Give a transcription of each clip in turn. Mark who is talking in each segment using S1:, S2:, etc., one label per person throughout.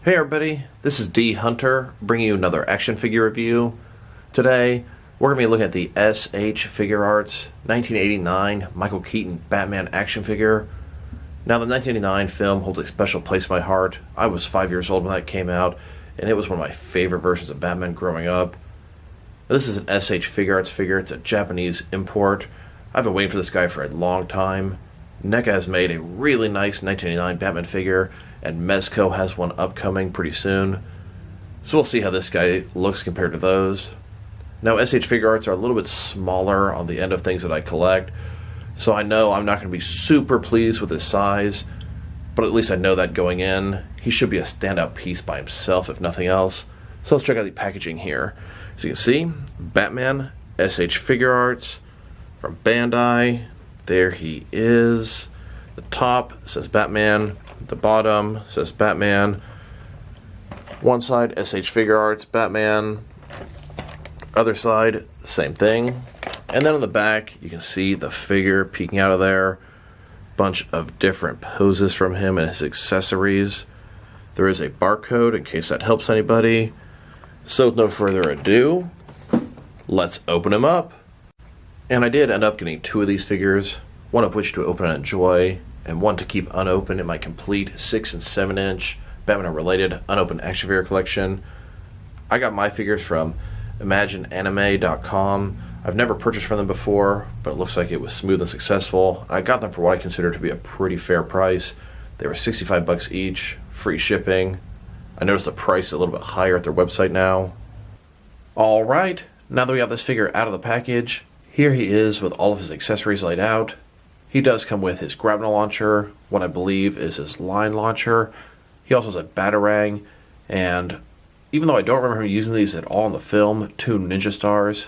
S1: Hey everybody, this is D Hunter bringing you another action figure review. Today we're going to be looking at the SH Figuarts 1989 Michael Keaton Batman action figure. Now the 1989 film holds a special place in my heart. I was 5 years old when that came out, and it was one of my favorite versions of Batman growing up. This is an SH Figuarts figure. It's a Japanese import. I've been waiting for this guy for a long time. Neca has made a really nice 1989 Batman figure, and Mezco has one upcoming pretty soon. So we'll see how this guy looks compared to those. Now SH Figuarts are a little bit smaller on the end of things that I collect, so I know I'm not going to be super pleased with his size, but at least I know that going in. He should be a standout piece by himself if nothing else. So let's check out the packaging here. As you can see, Batman, SH Figuarts from Bandai. There he is. The top says Batman. The bottom says Batman. One side, SH Figuarts, Batman. Other side, same thing. And then on the back, you can see the figure peeking out of there. Bunch of different poses from him and his accessories. There is a barcode in case that helps anybody. So with no further ado, let's open him up. And I did end up getting two of these figures, one of which to open and enjoy, and one to keep unopened in my complete 6 and 7 inch Batman-related unopened action figure collection. I got my figures from ImagineAnime.com. I've never purchased from them before, but it looks like it was smooth and successful. I got them for what I consider to be a pretty fair price. They were $65 each, free shipping. I noticed the price a little bit higher at their website now. Alright, now that we got this figure out of the package, here he is with all of his accessories laid out. He does come with his grapnel launcher, what I believe is his line launcher. He also has a batarang, and even though I don't remember him using these at all in the film, 2 ninja stars.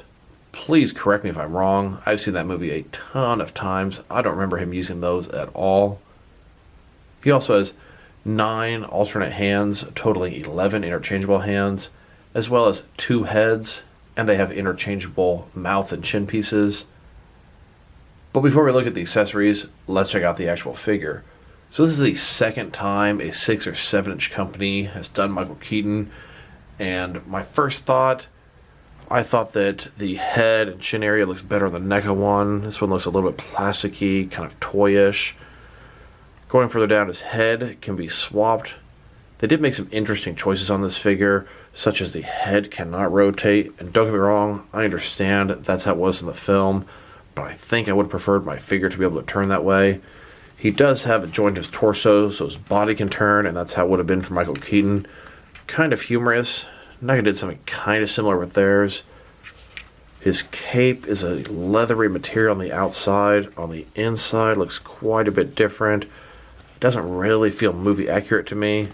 S1: Please correct me if I'm wrong. I've seen that movie a ton of times. I don't remember him using those at all. He also has 9 alternate hands, totaling 11 interchangeable hands, as well as 2 heads, and they have interchangeable mouth and chin pieces. But before we look at the accessories, let's check out the actual figure. So this is the second time a 6 or 7 inch company has done Michael Keaton, and my first thought, I thought that the head and chin area looks better than the NECA one. This one looks a little bit plasticky, kind of toyish. Going further down, his head can be swapped. They did make some interesting choices on this figure, such as the head cannot rotate, and don't get me wrong, I understand that's how it was in the film, but I think I would have preferred my figure to be able to turn that way. He does have a joint in his torso, so his body can turn, and that's how it would have been for Michael Keaton. Kind of humorous. NECA did something kind of similar with theirs. His cape is a leathery material on the outside. On the inside, looks quite a bit different. It doesn't really feel movie accurate to me.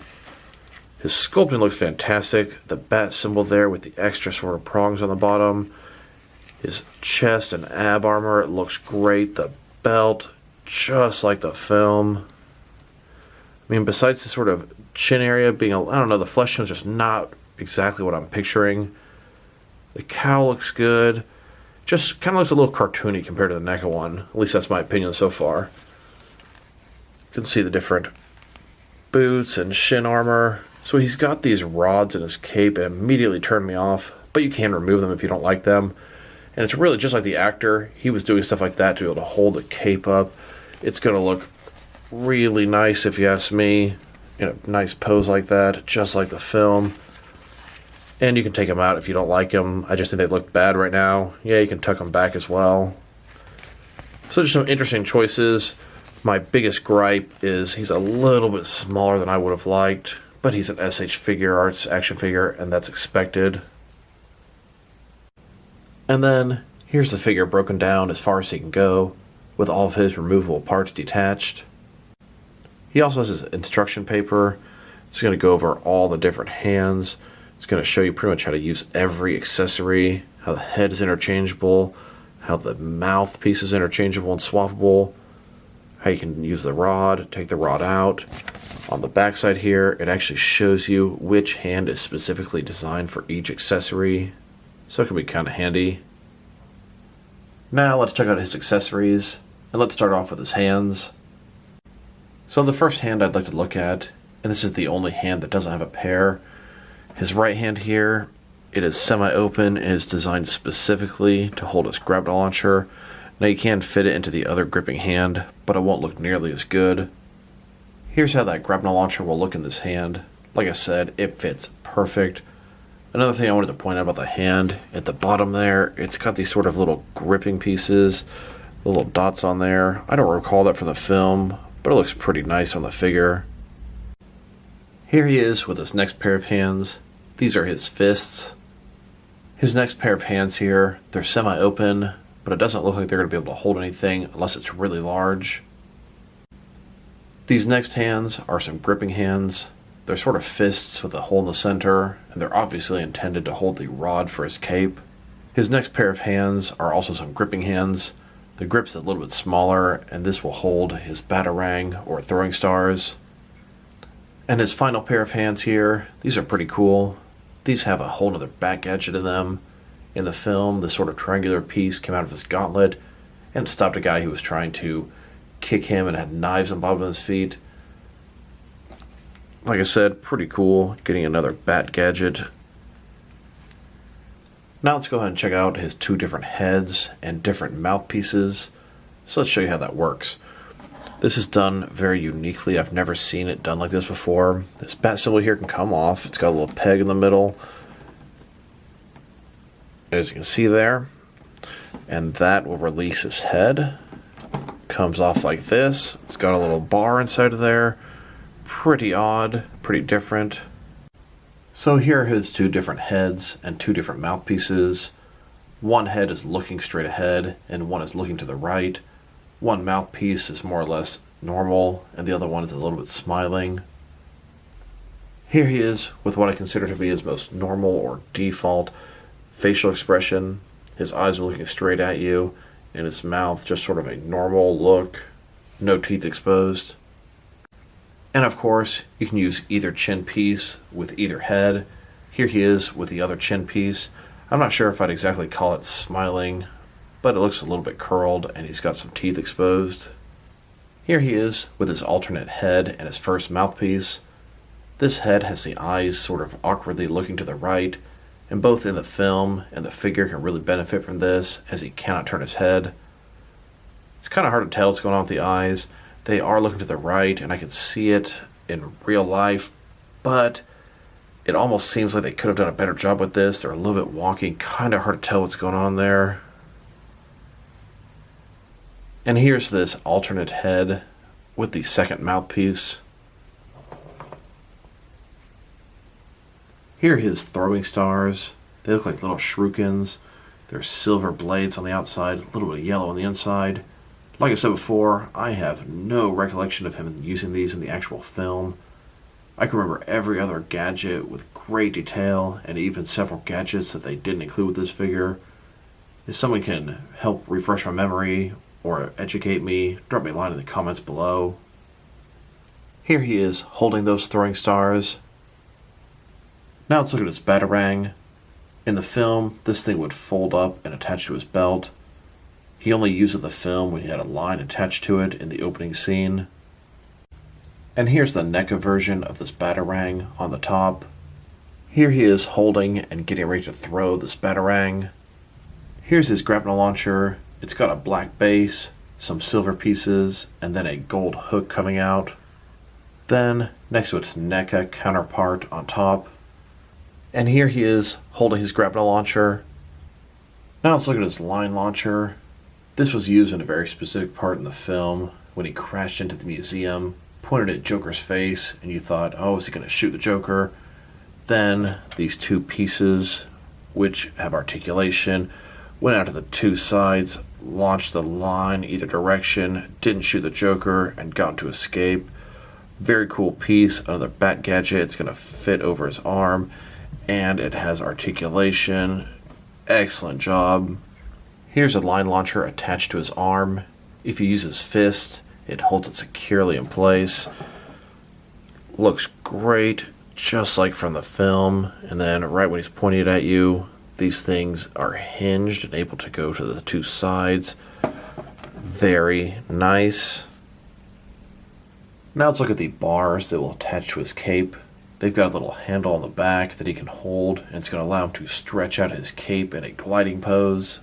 S1: His sculpting looks fantastic. The bat symbol there with the extra sort of prongs on the bottom. His chest and ab armor, it looks great. The belt, just like the film. I mean, besides the sort of chin area being, I don't know, the flesh tone's just not exactly what I'm picturing. The cowl looks good. Just kind of looks a little cartoony compared to the NECA one. At least that's my opinion so far. You can see the different boots and shin armor. So he's got these rods in his cape and immediately turned me off, but you can remove them if you don't like them. And it's really just like the actor. He was doing stuff like that to be able to hold the cape up. It's going to look really nice if you ask me, in a nice pose like that, just like the film. And you can take them out if you don't like them. I just think they look bad right now. Yeah, you can tuck them back as well. So just some interesting choices. My biggest gripe is he's a little bit smaller than I would have liked, but he's an SH Figuarts action figure, and that's expected. And then, here's the figure broken down as far as he can go, with all of his removable parts detached. He also has his instruction paper. It's going to go over all the different hands. It's going to show you pretty much how to use every accessory, how the head is interchangeable, how the mouthpiece is interchangeable and swappable, how you can use the rod, take the rod out. On the back side here, it actually shows you which hand is specifically designed for each accessory, so it can be kind of handy. Now let's check out his accessories, and let's start off with his hands. So the first hand I'd like to look at and this is the only hand that doesn't have a pair. His right hand here, it is semi-open and is designed specifically to hold his grab launcher. Now you can fit it into the other gripping hand, but it won't look nearly as good. Here's how that grab launcher will look in this hand. Like I said, it fits perfect. Another thing I wanted to point out about the hand, at the bottom there, it's got these sort of little gripping pieces, little dots on there. I don't recall that from the film, but it looks pretty nice on the figure. Here he is with his next pair of hands. These are his fists. His next pair of hands here, they're semi-open, but it doesn't look like they're going to be able to hold anything unless it's really large. These next hands are some gripping hands. They're sort of fists with a hole in the center, and they're obviously intended to hold the rod for his cape. His next pair of hands are also some gripping hands. The grip's a little bit smaller, and this will hold his batarang or throwing stars. And his final pair of hands here, these are pretty cool. These have a whole nother back gadget in them. In the film, this sort of triangular piece came out of his gauntlet and stopped a guy who was trying to kick him and had knives on the bottom of his feet. Like I said, pretty cool, getting another bat gadget. Now let's go ahead and check out his two different heads and different mouthpieces. So let's show you how that works. This is done very uniquely. I've never seen it done like this before. This bat symbol here can come off. It's got a little peg in the middle, as you can see there. And that will release his head. Comes off like this. It's got a little bar inside of there. Pretty odd, pretty different. So here are his two different heads and two different mouthpieces. One head is looking straight ahead and one is looking to the right. One mouthpiece is more or less normal and the other one is a little bit smiling. Here he is with what I consider to be his most normal or default facial expression. His eyes are looking straight at you, and his mouth just sort of a normal look, no teeth exposed. And of course, you can use either chin piece with either head. Here he is with the other chin piece. I'm not sure if I'd exactly call it smiling, but it looks a little bit curled and he's got some teeth exposed. Here he is with his alternate head and his first mouthpiece. This head has the eyes sort of awkwardly looking to the right, and both in the film and the figure can really benefit from this as he cannot turn his head. It's kind of hard to tell what's going on with the eyes. They are looking to the right and I can see it in real life, but it almost seems like they could have done a better job with this. They're a little bit wonky, kind of hard to tell what's going on there. And here's this alternate head with the second mouthpiece. Here are his throwing stars. They look like little shurikens. There's silver blades on the outside, a little bit of yellow on the inside. Like I said before, I have no recollection of him using these in the actual film. I can remember every other gadget with great detail, and even several gadgets that they didn't include with this figure. If someone can help refresh my memory or educate me, drop me a line in the comments below. Here he is holding those throwing stars. Now let's look at his batarang. In the film, this thing would fold up and attach to his belt. He only used it in the film when he had a line attached to it in the opening scene. And here's the Neca version of this batarang on the top. Here he is holding and getting ready to throw this batarang. Here's his grapnel launcher. It's got a black base, some silver pieces, and then a gold hook coming out. Then, next to its Neca counterpart on top. And here he is holding his grapnel launcher. Now let's look at his line launcher. This was used in a very specific part in the film when he crashed into the museum, pointed at Joker's face, and you thought, oh, is he going to shoot the Joker? Then these two pieces, which have articulation, went out to the two sides, launched the line either direction, didn't shoot the Joker, and got to escape. Very cool piece, another bat gadget. It's going to fit over his arm, and it has articulation. Excellent job. Here's a line launcher attached to his arm. If you use his fist, it holds it securely in place. Looks great, just like from the film. And then right when he's pointing it at you, these things are hinged and able to go to the two sides. Very nice. Now let's look at the bars that will attach to his cape. They've got a little handle on the back that he can hold, and it's going to allow him to stretch out his cape in a gliding pose.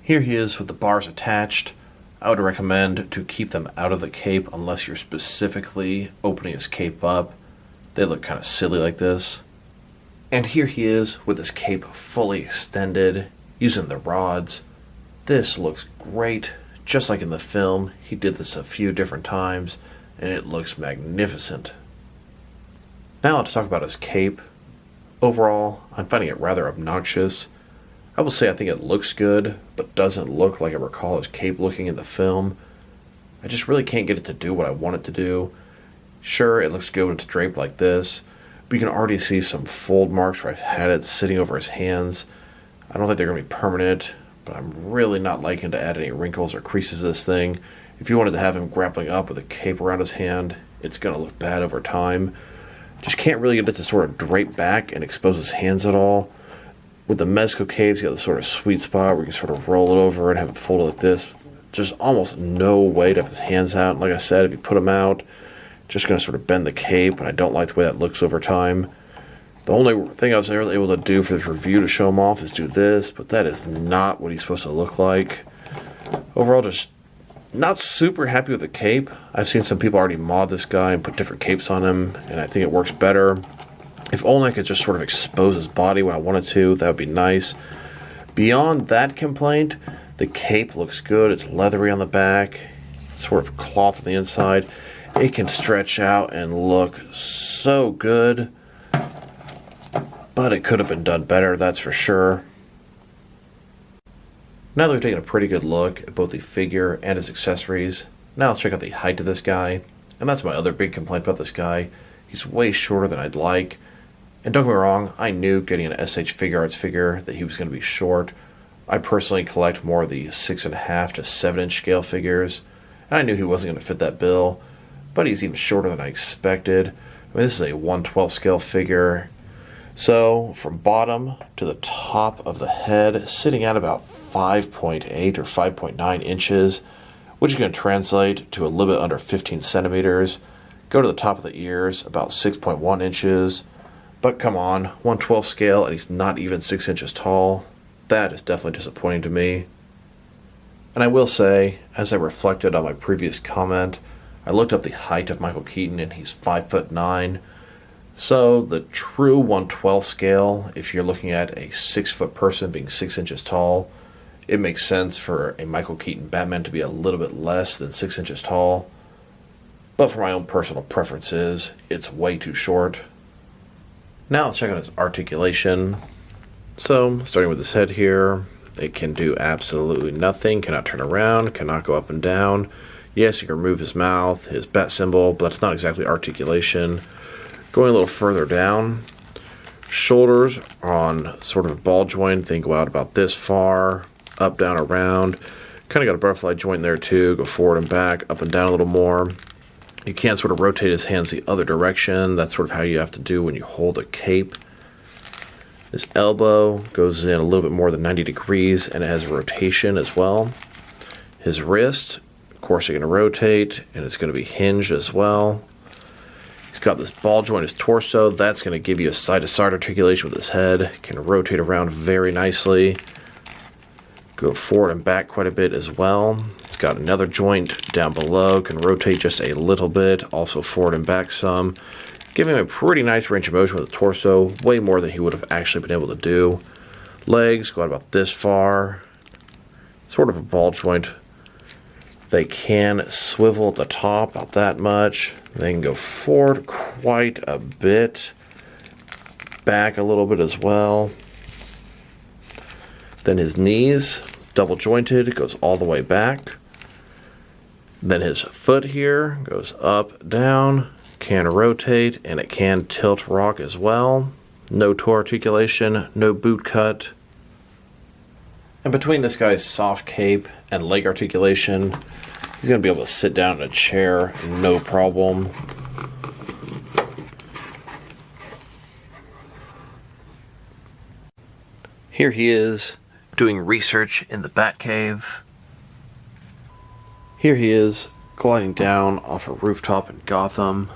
S1: Here he is with the bars attached. I would recommend to keep them out of the cape unless you're specifically opening his cape up. They look kind of silly like this. And here he is with his cape fully extended, using the rods. This looks great, just like in the film. He did this a few different times, and it looks magnificent. Now let's talk about his cape. Overall, I'm finding it rather obnoxious. I will say I think it looks good, but doesn't look like I recall his cape looking in the film. I just really can't get it to do what I want it to do. Sure, it looks good when it's draped like this, but you can already see some fold marks where I've had it sitting over his hands. I don't think they're going to be permanent, but I'm really not liking to add any wrinkles or creases to this thing. If you wanted to have him grappling up with a cape around his hand, it's going to look bad over time. Just can't really get it to sort of drape back and expose his hands at all. With the Mezco capes, you got this sort of sweet spot where you can sort of roll it over and have it folded like this. Just almost no way to have his hands out. And like I said, if you put them out, just going to sort of bend the cape, and I don't like the way that looks over time. The only thing I was really able to do for this review to show him off is do this, but that is not what he's supposed to look like. Overall, just not super happy with the cape. I've seen some people already mod this guy and put different capes on him, and I think it works better. If only I could just sort of expose his body when I wanted to, that would be nice. Beyond that complaint, the cape looks good. It's leathery on the back, sort of cloth on the inside. It can stretch out and look so good, but it could have been done better, that's for sure. Now that we've taken a pretty good look at both the figure and his accessories, now let's check out the height of this guy. And that's my other big complaint about this guy. He's way shorter than I'd like. And don't get me wrong, I knew getting an SH Figuarts figure that he was going to be short. I personally collect more of the 6.5 to 7 inch scale figures, and I knew he wasn't going to fit that bill, but he's even shorter than I expected. I mean, this is a 1/12 scale figure. So, from bottom to the top of the head, sitting at about 5.8 or 5.9 inches, which is going to translate to a little bit under 15 centimeters. Go to the top of the ears, about 6.1 inches. But come on, 1/12 scale, and he's not even 6 inches tall. That is definitely disappointing to me. And I will say, as I reflected on my previous comment, I looked up the height of Michael Keaton, and he's 5'9". So the true 1/12 scale, if you're looking at a 6-foot person being 6 inches tall, it makes sense for a Michael Keaton Batman to be a little bit less than 6 inches tall. But for my own personal preferences, it's way too short. Now let's check out his articulation. So, starting with his head here, it can do absolutely nothing, cannot turn around, cannot go up and down. Yes, you can remove his mouth, his bat symbol, but that's not exactly articulation. Going a little further down, shoulders are on sort of a ball joint. They go out about this far, up, down, around. Kind of got a butterfly joint there too. Go forward and back, up and down a little more. You can't sort of rotate his hands the other direction. That's sort of how you have to do when you hold a cape. His elbow goes in a little bit more than 90 degrees, and it has rotation as well. His wrist, of course, you're going to rotate, and it's going to be hinged as well. He's got this ball joint in his torso. That's going to give you a side-to-side articulation with his head. Can rotate around very nicely. Go forward and back quite a bit as well. It's got another joint down below. Can rotate just a little bit. Also forward and back some. Giving him a pretty nice range of motion with the torso. Way more than he would have actually been able to do. Legs go out about this far. Sort of a ball joint. They can swivel at the top about that much. They can go forward quite a bit. Back a little bit as well. Then his knees, double jointed, goes all the way back. Then his foot here goes up, down, can rotate, and it can tilt rock as well. No toe articulation, no boot cut. And between this guy's soft cape and leg articulation, he's going to be able to sit down in a chair, no problem. Here he is, doing research in the Batcave. Here he is, gliding down off a rooftop in Gotham.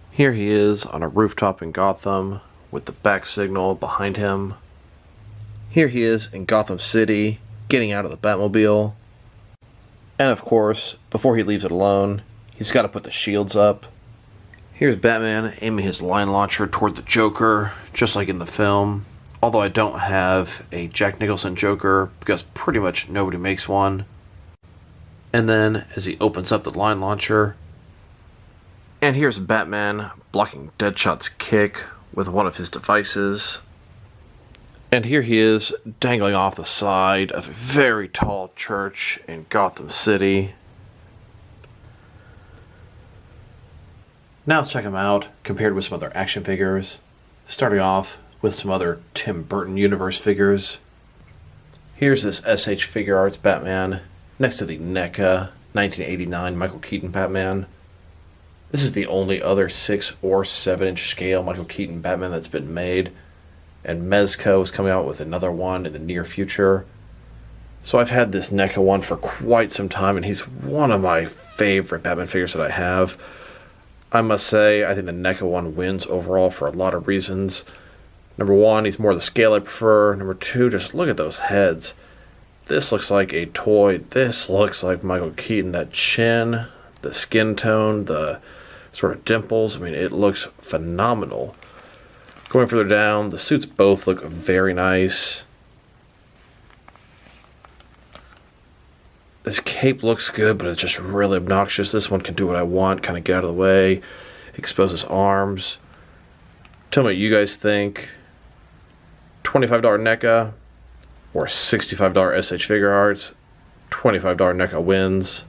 S1: Here he is on a rooftop in Gotham with the back signal behind him. Here he is in Gotham City, getting out of the Batmobile. And of course, before he leaves it alone, he's got to put the shields up. Here's Batman aiming his line launcher toward the Joker, just like in the film. Although I don't have a Jack Nicholson Joker, because pretty much nobody makes one. And then, as he opens up the line launcher, and here's Batman blocking Deadshot's kick with one of his devices. And here he is, dangling off the side of a very tall church in Gotham City. Now let's check him out, compared with some other action figures. Starting off with some other Tim Burton universe figures. Here's this SH Figuarts Batman, next to the Neca 1989 Michael Keaton Batman. This is the only other 6 or 7 inch scale Michael Keaton Batman that's been made, and Mezco is coming out with another one in the near future. So I've had this Neca one for quite some time, and he's one of my favorite Batman figures that I have. I must say, I think the Neca one wins overall for a lot of reasons. Number one, he's more the scale I prefer. Number two, just look at those heads. This looks like a toy. This looks like Michael Keaton. That chin, the skin tone, the sort of dimples. I mean, it looks phenomenal. Going further down, the suits both look very nice. This cape looks good, but it's just really obnoxious. This one can do what I want, kind of get out of the way, expose his arms. Tell me what you guys think. $25 NECA or $65 SH Figuarts. $25 NECA wins.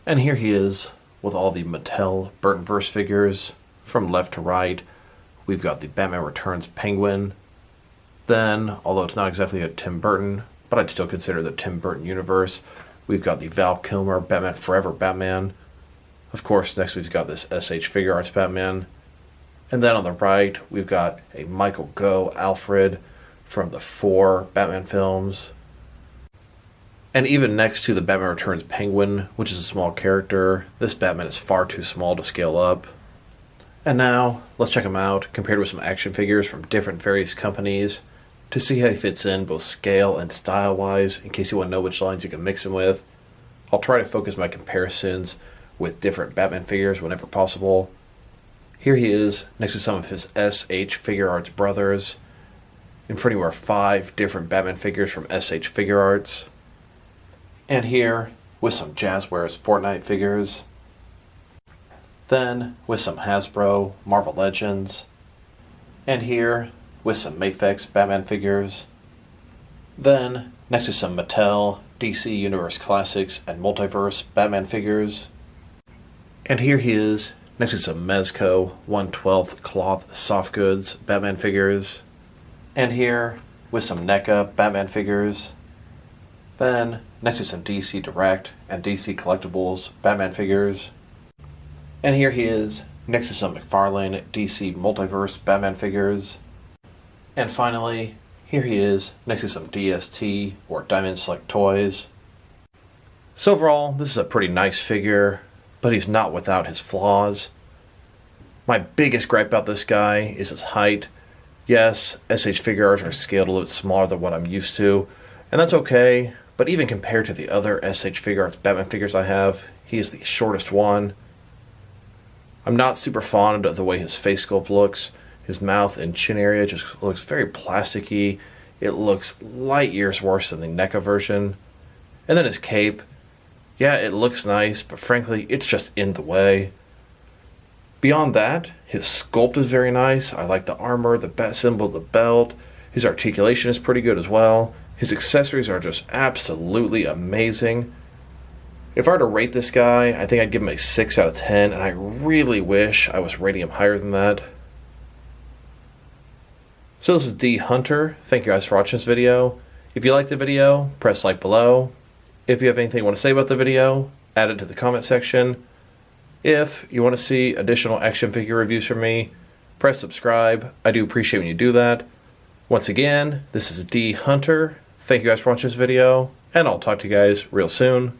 S1: And here he is with all the Mattel Burtonverse figures. From left to right, we've got the Batman Returns Penguin. Then, although it's not exactly a Tim Burton, but I'd still consider the Tim Burton universe, we've got the Val Kilmer Batman Forever Batman. Of course, next we've got this SH Figuarts Batman. And then on the right, we've got a Michael Gough Alfred from the 4 Batman films. And even next to the Batman Returns Penguin, which is a small character, this Batman is far too small to scale up. And now, let's check him out, compared with some action figures from different various companies, to see how he fits in both scale and style-wise, in case you want to know which lines you can mix him with. I'll try to focus my comparisons with different Batman figures whenever possible. Here he is, next to some of his SH Figuarts brothers. In front of you are 5 different Batman figures from SH Figuarts. And here, with some Jazzwares Fortnite figures. Then, with some Hasbro Marvel Legends. And here, with some Mafex Batman figures. Then, next to some Mattel, DC Universe Classics, and Multiverse Batman figures. And here he is, next to some Mezco 1/12 cloth soft goods Batman figures. And here, with some NECA Batman figures. Then, next to some DC Direct and DC Collectibles Batman figures. And here he is, next to some McFarlane DC Multiverse Batman figures. And finally, here he is, next to some DST or Diamond Select Toys. So overall, this is a pretty nice figure, but he's not without his flaws. My biggest gripe about this guy is his height. Yes, SH Figuarts are scaled a little bit smaller than what I'm used to, and that's okay, but even compared to the other SH Figuarts Batman figures I have, he is the shortest one. I'm not super fond of the way his face sculpt looks. His mouth and chin area just looks very plasticky. It looks light years worse than the NECA version. And then his cape. Yeah, it looks nice, but frankly, it's just in the way. Beyond that, his sculpt is very nice. I like the armor, the bat symbol, the belt. His articulation is pretty good as well. His accessories are just absolutely amazing. If I were to rate this guy, I think I'd give him a 6 out of 10, and I really wish I was rating him higher than that. So this is D Hunter. Thank you guys for watching this video. If you liked the video, press like below. If you have anything you want to say about the video, add it to the comment section. If you want to see additional action figure reviews from me, press subscribe. I do appreciate when you do that. Once again, this is D Hunter. Thank you guys for watching this video, and I'll talk to you guys real soon.